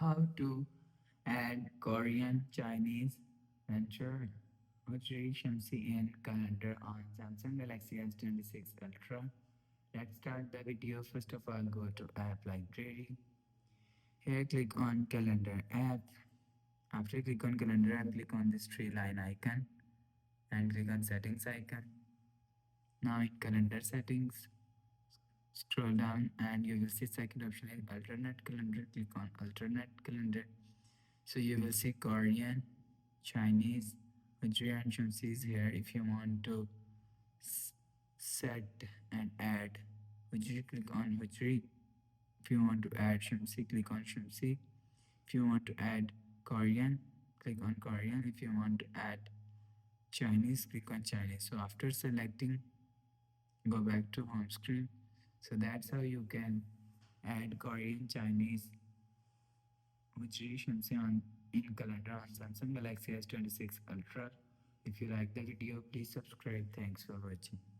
how to add Korean, Chinese, and Hijri, Shamsi and calendar on Samsung Galaxy S26 Ultra. Let's start the video. First of all, go to App Library. Here, click on Calendar app. After click on Calendar app, click on this three line icon and click on Settings icon. Now in Calendar settings, scroll down and you will see second option is Alternate Calendar. Click on Alternate Calendar. So you will see Korean, Chinese, Hijri and Shamsi is here. If you want to set and add Hijri, click on Hijri. If you want to add Shamsi, click on Shamsi. If you want to add Korean, click on Korean. If you want to add Chinese, click on Chinese. So after selecting, go back to home screen. So that's how you can add Korean, Chinese, which Shamsi on in calendar on Samsung Galaxy S26 Ultra. If you like the video, please subscribe. Thanks for watching.